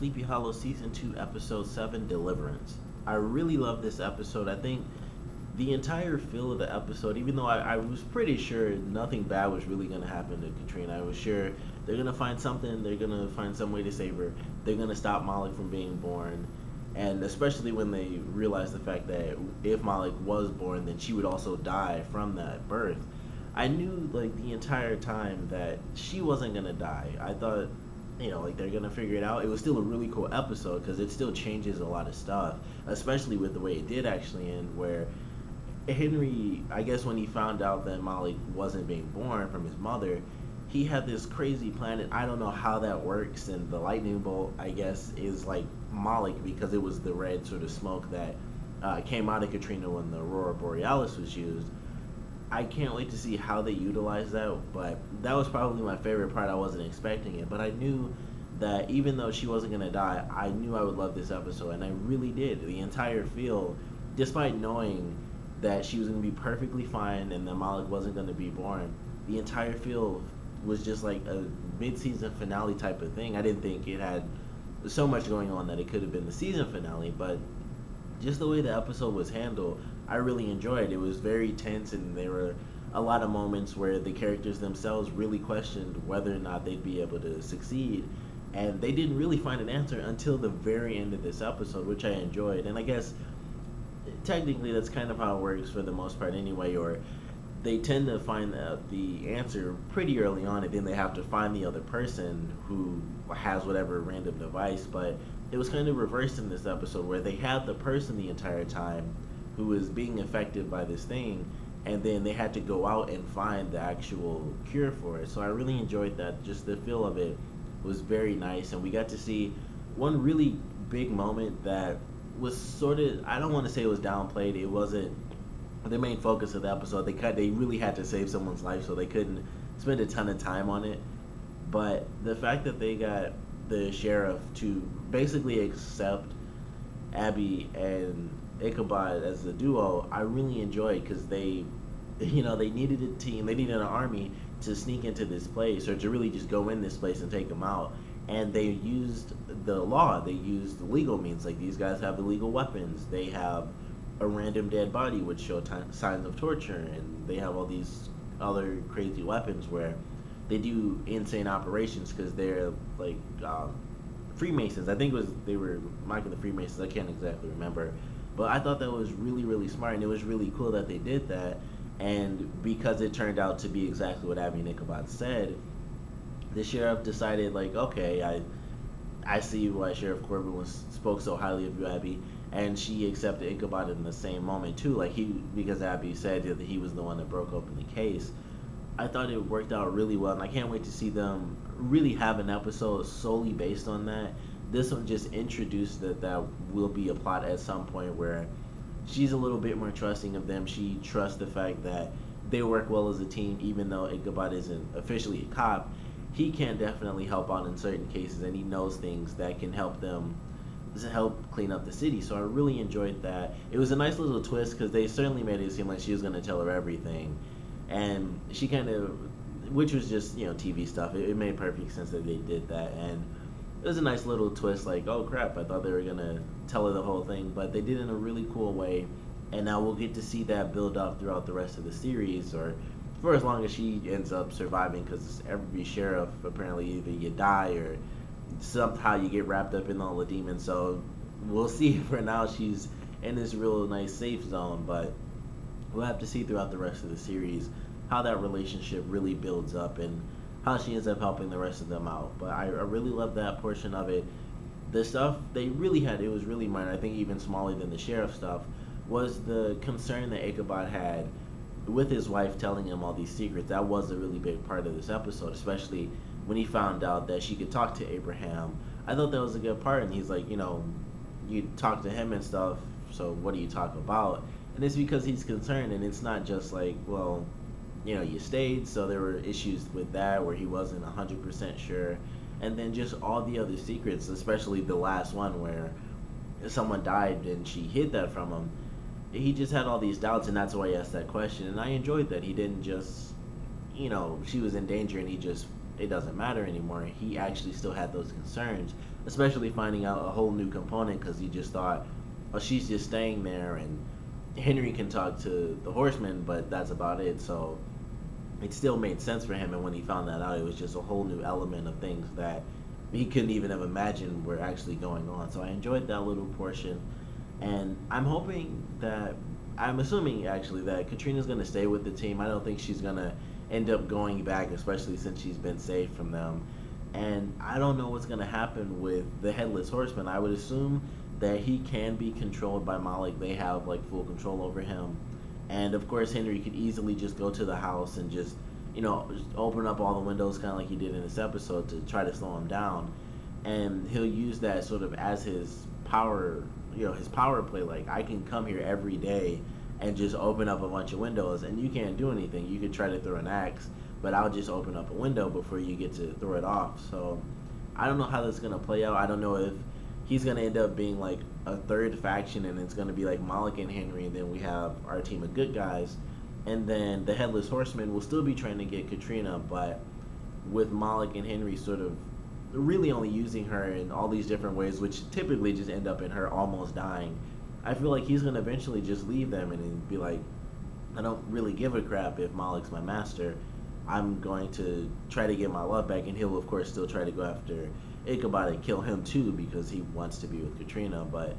Sleepy Hollow Season 2, Episode 7, Deliverance. I really love this episode. I think the entire feel of the episode, even though I was pretty sure nothing bad was really going to happen to Katrina, I was sure they're going to find something, they're going to find some way to save her, they're going to stop Moloch from being born. And especially when they realized the fact that if Moloch was born, then she would also die from that birth. I knew like the entire time that she wasn't gonna die. I thought, like they're gonna figure it out. It was still a really cool episode because it still changes a lot of stuff, especially with the way it did actually end. Where Henry, I guess when he found out that Moloch wasn't being born from his mother, he had this crazy planet. I don't know how that works, and the lightning bolt, I guess, is like Moloch because it was the red sort of smoke that came out of Katrina when the Aurora Borealis was used. I can't wait to see how they utilize that, but that was probably my favorite part. I wasn't expecting it, but I knew that even though she wasn't going to die, I knew I would love this episode, and I really did. The entire feel, despite knowing that she was going to be perfectly fine and that Moloch wasn't going to be born, the entire feel was just like a mid-season finale type of thing. I didn't think it had so much going on that it could have been the season finale, but just the way the episode was handled, I really enjoyed. It was very tense, and there were a lot of moments where the characters themselves really questioned whether or not they'd be able to succeed, and they didn't really find an answer until the very end of this episode, which I enjoyed. And I guess technically that's kind of how it works for the most part anyway, or they tend to find the answer pretty early on, and then they have to find the other person who has whatever random device. But it was kind of reversed in this episode where they had the person the entire time who was being affected by this thing, and then they had to go out and find the actual cure for it. So I really enjoyed that. Just the feel of it was very nice, and we got to see one really big moment that was sort of, I don't want to say it was downplayed. It wasn't the main focus of the episode. They really had to save someone's life, so they couldn't spend a ton of time on it. But the fact that they got the sheriff to basically accept Abbie and Ichabod as a duo, I really enjoyed, because they needed a team, they needed an army to sneak into this place, or to really just go in this place and take them out. And they used the law, they used the legal means. Like, these guys have illegal weapons, they have a random dead body which show signs of torture, and they have all these other crazy weapons where they do insane operations because they're like Freemasons. I think they were mocking the Freemasons. I can't exactly remember, but I thought that was really, really smart, and it was really cool that they did that. And because it turned out to be exactly what Abbie and Ichabod said, the sheriff decided, like, okay, I see why Sheriff Corbin spoke so highly of you, Abbie, and she accepted Ichabod in the same moment too. Like, because Abbie said that he was the one that broke open the case. I thought it worked out really well, and I can't wait to see them really have an episode solely based on that. This one just introduced that will be a plot at some point where she's a little bit more trusting of them. She trusts the fact that they work well as a team, even though Ichabod isn't officially a cop. He can definitely help out in certain cases, and he knows things that can help them to help clean up the city. So I really enjoyed that. It was a nice little twist because they certainly made it seem like she was going to tell her everything, and she kind of, which was just TV stuff. It made perfect sense that they did that, and it was a nice little twist. Like, oh crap, I thought they were gonna tell her the whole thing, but they did it in a really cool way, and now we'll get to see that build up throughout the rest of the series, or for as long as she ends up surviving, because every sheriff, apparently either you die or somehow you get wrapped up in all the demons. So we'll see. For now, she's in this real nice safe zone, but we'll have to see throughout the rest of the series how that relationship really builds up and how she ends up helping the rest of them out. But I really love that portion of it. The stuff they really had, it was really minor. I think even smaller than the sheriff stuff was the concern that Ichabod had with his wife telling him all these secrets. That was a really big part of this episode, especially when he found out that she could talk to Abraham. I thought that was a good part, and he's like, you talk to him and stuff, so what do you talk about? And it's because he's concerned, and it's not just like, well, you stayed, so there were issues with that where he wasn't 100% sure. And then just all the other secrets, especially the last one where someone died and she hid that from him. He just had all these doubts, and that's why he asked that question. And I enjoyed that. He didn't just, she was in danger and it doesn't matter anymore. He actually still had those concerns. especially finding out a whole new component because he just thought, oh, she's just staying there and Henry can talk to the horseman, but that's about it. So it still made sense for him, and when he found that out, it was just a whole new element of things that he couldn't even have imagined were actually going on. So I enjoyed that little portion, and I'm assuming actually that Katrina's gonna stay with the team. I don't think she's gonna end up going back, especially since she's been saved from them. And I don't know what's gonna happen with the headless horseman. I would assume that he can be controlled by Moloch. They have like full control over him, and of course Henry could easily just go to the house and just just open up all the windows, kind of like he did in this episode, to try to slow him down. And he'll use that sort of as his power, his power play. Like, I can come here every day and just open up a bunch of windows, and you can't do anything. You could try to throw an axe, but I'll just open up a window before you get to throw it off. So I don't know how that's gonna play out. I don't know if he's gonna end up being like a third faction, and it's gonna be like Moloch and Henry, and then we have our team of good guys, and then the headless horseman will still be trying to get Katrina, but with Moloch and Henry sort of really only using her in all these different ways, which typically just end up in her almost dying. I feel like he's gonna eventually just leave them and be like, I don't really give a crap if Moloch's my master. I'm going to try to get my love back, and he'll of course still try to go after Ichabod and kill him too because he wants to be with Katrina. But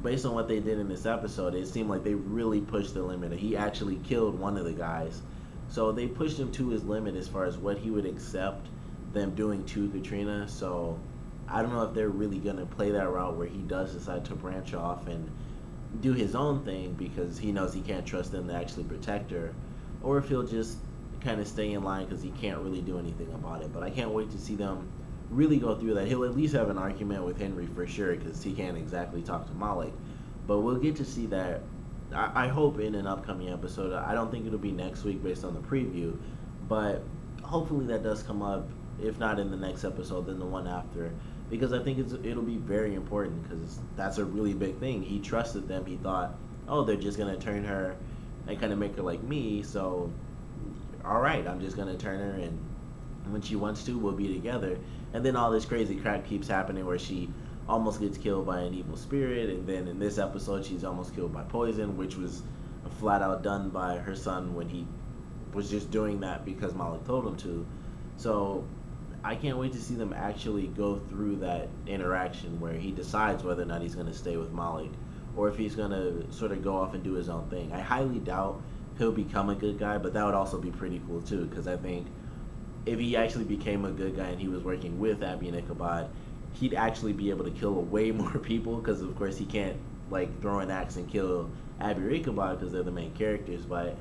based on what they did in this episode, it seemed like they really pushed the limit. He actually killed one of the guys, so they pushed him to his limit as far as what he would accept them doing to Katrina. So I don't know if they're really gonna play that route where he does decide to branch off and do his own thing because he knows he can't trust them to actually protect her, or if he'll just kind of stay in line because he can't really do anything about it. But I can't wait to see them really go through that. He'll at least have an argument with Henry for sure because he can't exactly talk to Moloch, but we'll get to see that. I hope in an upcoming episode. I don't think it'll be next week based on the preview, but hopefully that does come up. If not in the next episode, then the one after, because I think it'll be very important because that's a really big thing. He trusted them. He thought, oh, they're just gonna turn her and kind of make her like me. So, all right, I'm just gonna turn her, and when she wants to, we'll be together. And then all this crazy crap keeps happening where she almost gets killed by an evil spirit, and then in this episode she's almost killed by poison, which was flat out done by her son when he was just doing that because Moloch told him to. So I can't wait to see them actually go through that interaction where he decides whether or not he's going to stay with Moloch or if he's going to sort of go off and do his own thing. I highly doubt he'll become a good guy, but that would also be pretty cool too, because I think if he actually became a good guy and he was working with Abbie and Ichabod, he'd actually be able to kill way more people because of course he can't like throw an axe and kill Abbie or Ichabod because they're the main characters. But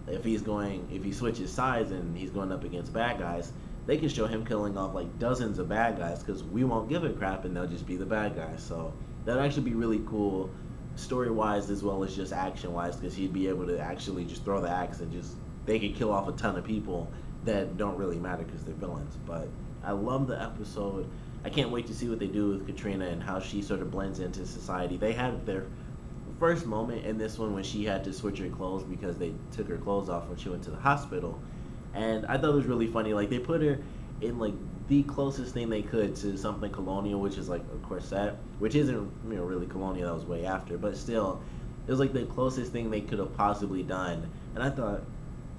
if he switches sides and he's going up against bad guys, they can show him killing off like dozens of bad guys because we won't give a crap and they'll just be the bad guys. So that'd actually be really cool story-wise as well as just action-wise, because he'd be able to actually just throw the axe and just they could kill off a ton of people that don't really matter because they're villains. But I love the episode. I can't wait to see what they do with Katrina and how she sort of blends into society. They had their first moment in this one when she had to switch her clothes because they took her clothes off when she went to the hospital. And I thought it was really funny. Like, they put her in like the closest thing they could to something colonial, which is like a corset, which isn't really colonial. That was way after, but still, it was like the closest thing they could have possibly done. And I thought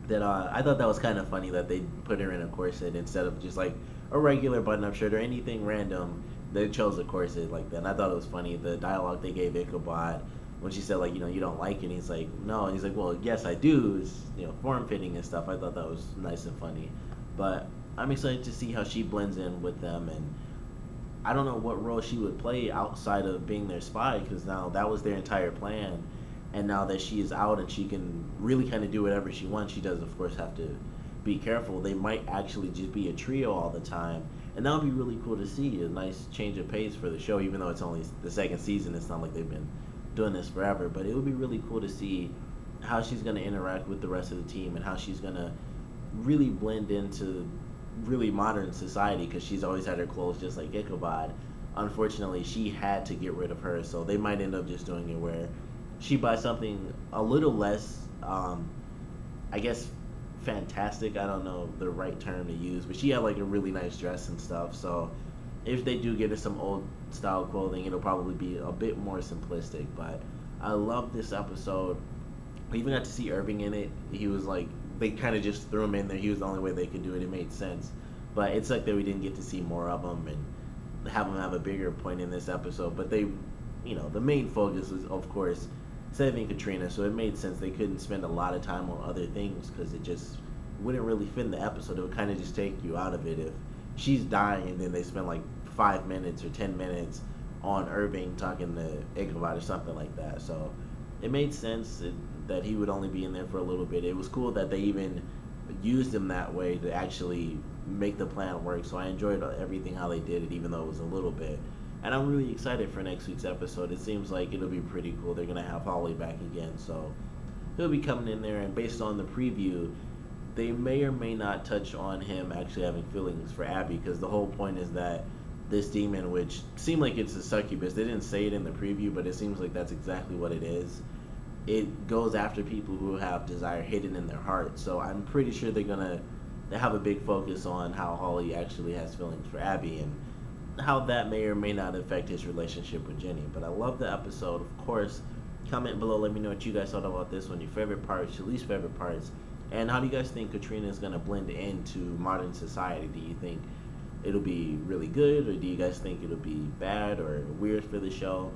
that was kind of funny that they put her in a corset instead of just like a regular button-up shirt or anything random. They chose a corset like that. And I thought it was funny the dialogue they gave Ichabod when she said like, you don't like it, and he's like, no, and he's like, well, yes I do, it's form-fitting and stuff. I thought that was nice and funny. But I'm excited to see how she blends in with them, and I don't know what role she would play outside of being their spy, because now that was their entire plan, and now that she is out and she can really kind of do whatever she wants, she does of course have to be careful. They might actually just be a trio all the time, and that would be really cool to see. A nice change of pace for the show, even though it's only the second season. It's not like they've been doing this forever, but it would be really cool to see how she's going to interact with the rest of the team and how she's going to really blend into really modern society, because she's always had her clothes just like Ichabod. Unfortunately, she had to get rid of her, so they might end up just doing it where she buys something a little less, I guess, fantastic. I don't know the right term to use, but she had like a really nice dress and stuff, so if they do get into some old style clothing, it'll probably be a bit more simplistic. But I love this episode. We even got to see Irving in it. He was like, they kind of just threw him in there. He was the only way they could do it. It made sense. But it's like that we didn't get to see more of him and have him have a bigger point in this episode. But they, the main focus was, of course, saving Katrina. So it made sense they couldn't spend a lot of time on other things because it just wouldn't really fit in the episode. It would kind of just take you out of it if she's dying and then they spend like 5 minutes or 10 minutes on Irving talking to Ichabod or something like that. So it made sense that he would only be in there for a little bit. It was cool that they even used him that way to actually make the plan work. So I enjoyed everything how they did it, even though it was a little bit. And I'm really excited for next week's episode. It seems like it'll be pretty cool. They're gonna have Holly back again, so he'll be coming in there. And based on the preview, they may or may not touch on him actually having feelings for Abbie, because the whole point is that this demon, which seemed like it's a succubus, they didn't say it in the preview, but it seems like that's exactly what it is. It goes after people who have desire hidden in their heart. So I'm pretty sure they have a big focus on how Holly actually has feelings for Abbie and how that may or may not affect his relationship with Jenny. But I love the episode. Of course, comment below, let me know what you guys thought about this one, your favorite parts, your least favorite parts, and how do you guys think Katrina is going to blend into modern society? Do you think it'll be really good, or do you guys think it'll be bad or weird for the show?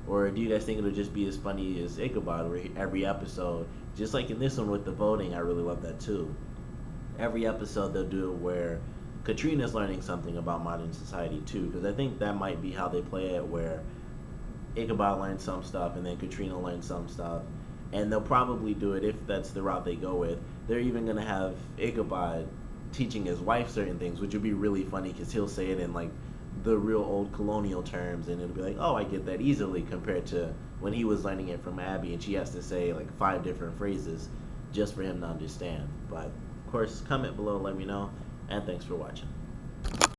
Or do you guys think it'll just be as funny as Ichabod, where every episode, just like in this one with the voting, I really love that too. Every episode they'll do it where Katrina's learning something about modern society too, because I think that might be how they play it, where Ichabod learns some stuff and then Katrina learns some stuff. And they'll probably do it, if that's the route they go with, they're even going to have Ichabod teaching his wife certain things, which would be really funny because he'll say it in like the real old colonial terms, and it'll be like, oh, I get that easily, compared to when he was learning it from Abbie and she has to say like 5 different phrases just for him to understand. But of course, comment below, let me know, and thanks for watching.